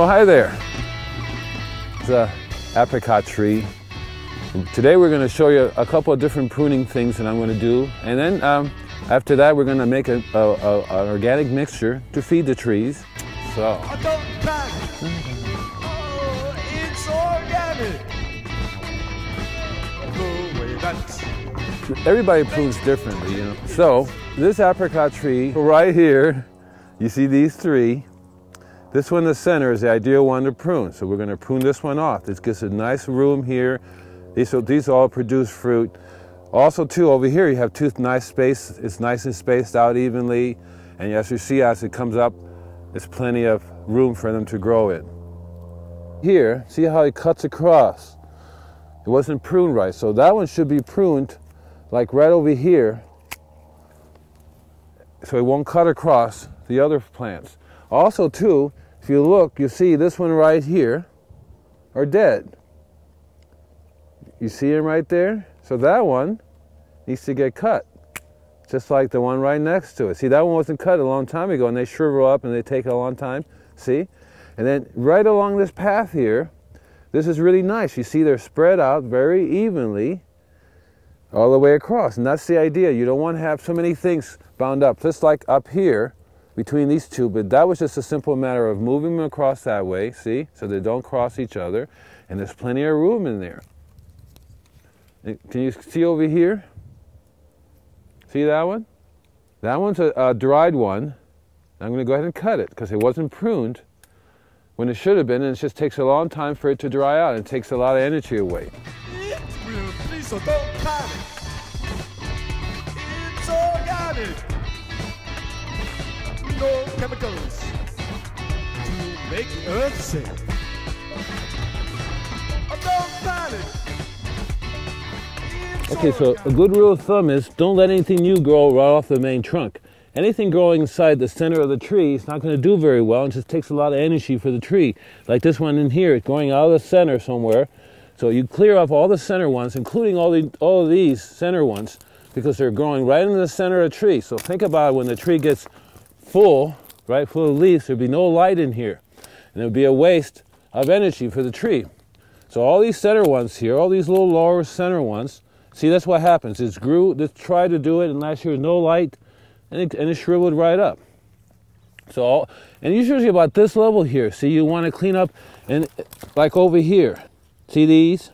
hi there. It's an apricot tree. Today we're going to show you a couple of different pruning things that I'm going to do, and then after that we're going to make an organic mixture to feed the trees. So. It's organic. Everybody prunes differently, you know. So this apricot tree right here, you see these three. This one in the center is the ideal one to prune. So we're going to prune this one off. This gives a nice room here. These all produce fruit. Also too, over here you have nice space. It's nice and spaced out evenly. And as you see, as it comes up, there's plenty of room for them to grow it. Here, see how it cuts across? It wasn't pruned right. So that one should be pruned like right over here, so it won't cut across the other plants. Also too, if you look, you see this one right here are dead. You see them right there? So that one needs to get cut, just like the one right next to it. See, that one wasn't cut a long time ago, and they shrivel up and they take a long time, see? And then right along this path here, this is really nice. You see they're spread out very evenly all the way across, and that's the idea. You don't want to have so many things bound up, just like up here between these two, but that was just a simple matter of moving them across that way, see, so they don't cross each other, and there's plenty of room in there. Can you see over here? See that one? That one's a dried one. I'm going to go ahead and cut it because it wasn't pruned when it should have been, and it just takes a long time for it to dry out, and it takes a lot of energy away. So don't panic. It's organic. No chemicals to make the earth safe. Don't panic. Okay, so a good rule of thumb is don't let anything new grow right off the main trunk. Anything growing inside the center of the tree is not going to do very well, and just takes a lot of energy for the tree. Like this one in here, it's going out of the center somewhere. So you clear off all the center ones, including all of these center ones, because they're growing right in the center of the tree. So think about it, when the tree gets full, right, full of leaves, there'd be no light in here. And it would be a waste of energy for the tree. So all these center ones here, all these little lower center ones, see, that's what happens. It's tried to do it, and last year was no light, and it shriveled right up. So, and usually about this level here, see, you want to clean up, and like over here. See these?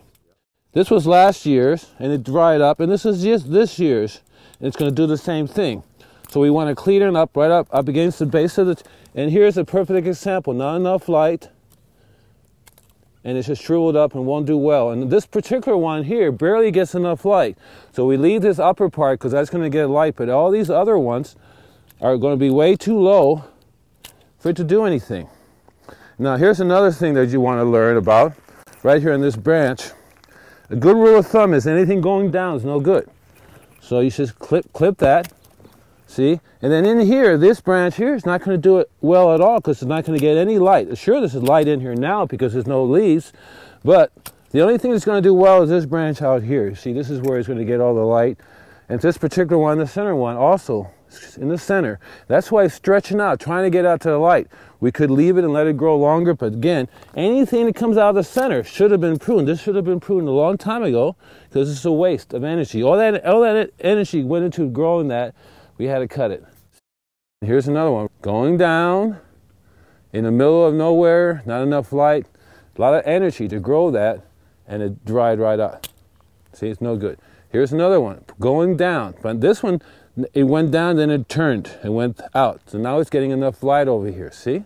This was last year's, and it dried up, and this is just this year's, and it's going to do the same thing. So we want to clean it up right up against the base of and here's a perfect example. Not enough light, and it's just shriveled up and won't do well. And this particular one here barely gets enough light. So we leave this upper part because that's going to get light, but all these other ones are going to be way too low for it to do anything. Now here's another thing that you want to learn about. Right here in this branch, a good rule of thumb is anything going down is no good. So you just clip that, see? And then in here, this branch here is not going to do it well at all because it's not going to get any light. Sure, there's light in here now because there's no leaves, but the only thing that's going to do well is this branch out here. See, this is where it's going to get all the light. And this particular one, the center one, also in the center. That's why it's stretching out, trying to get out to the light. We could leave it and let it grow longer, but again, anything that comes out of the center should have been pruned. This should have been pruned a long time ago because it's a waste of energy. All that energy went into growing that. We had to cut it. Here's another one. Going down in the middle of nowhere, not enough light, a lot of energy to grow that, and it dried right out. See, it's no good. Here's another one. Going down, but this one, it went down, then it turned and went out. So now it's getting enough light over here, see?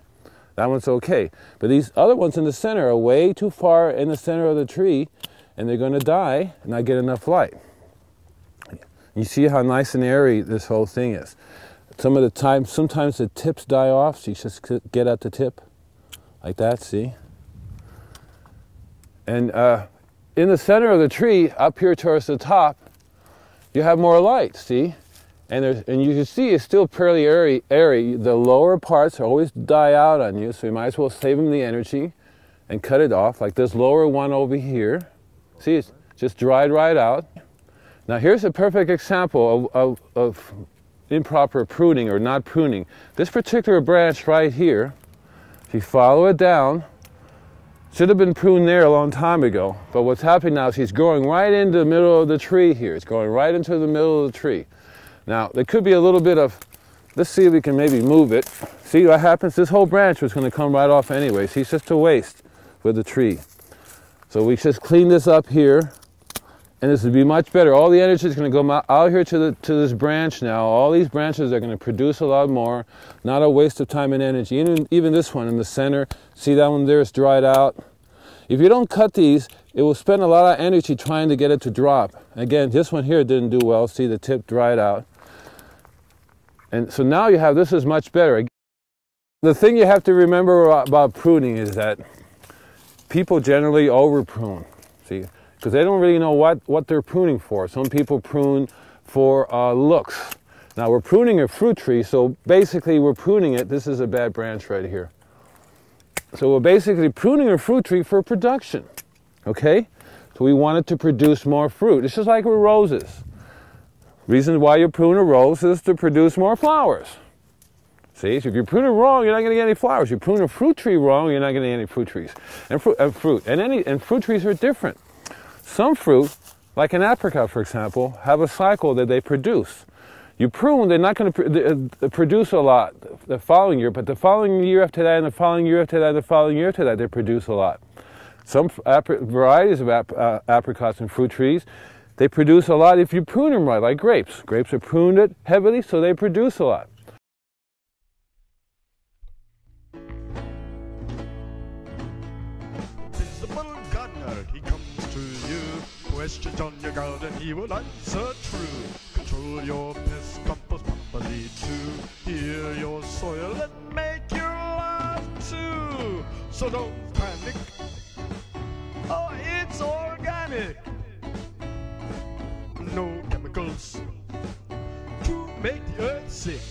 That one's okay. But these other ones in the center are way too far in the center of the tree, and they're going to die and not get enough light. You see how nice and airy this whole thing is. Sometimes the tips die off, so you just get at the tip, like that, see? And in the center of the tree, up here towards the top, you have more light, see? And you can see it's still fairly airy. The lower parts always die out on you, so you might as well save them the energy and cut it off, like this lower one over here. See, it's just dried right out. Now here's a perfect example of improper pruning or not pruning. This particular branch right here, if you follow it down, Should have been pruned there a long time ago, but what's happening now is he's growing right into the middle of the tree here. It's going right into the middle of the tree. Now, there could be a little bit of, let's see if we can maybe move it. See what happens? This whole branch was going to come right off anyway. See, it's just a waste with the tree. So we just clean this up here, and this would be much better. All the energy is going to go out here to this branch now. All these branches are going to produce a lot more. Not a waste of time and energy. Even this one in the center, see that one there is dried out. If you don't cut these, it will spend a lot of energy trying to get it to drop. Again, this one here didn't do well. See, the tip dried out. And so now you have, this is much better. The thing you have to remember about pruning is that people generally over prune. See, because they don't really know what they're pruning for. Some people prune for looks. Now we're pruning a fruit tree, so basically we're pruning it. This is a bad branch right here. So we're basically pruning a fruit tree for production, okay? So we want it to produce more fruit. It's just like with roses. Reason why you prune a rose is to produce more flowers. See, so if you prune it wrong, you're not going to get any flowers. You prune a fruit tree wrong, you're not going to get any fruit trees. And fruit trees are different. Some fruit, like an apricot, for example, have a cycle that they produce. You prune, they're not going to produce a lot the following year, but the following year after that, and the following year after that, and the following year after that, they produce a lot. Some varieties of apricots and fruit trees, they produce a lot if you prune them right, like grapes. Grapes are pruned heavily, so they produce a lot. Visible gardener, he comes to you. Questions on your garden, he will answer true. Control your pest, compost properly too. Heal your soil and make your life too. So don't panic. Oh, it's organic. No chemicals to make the earth sick.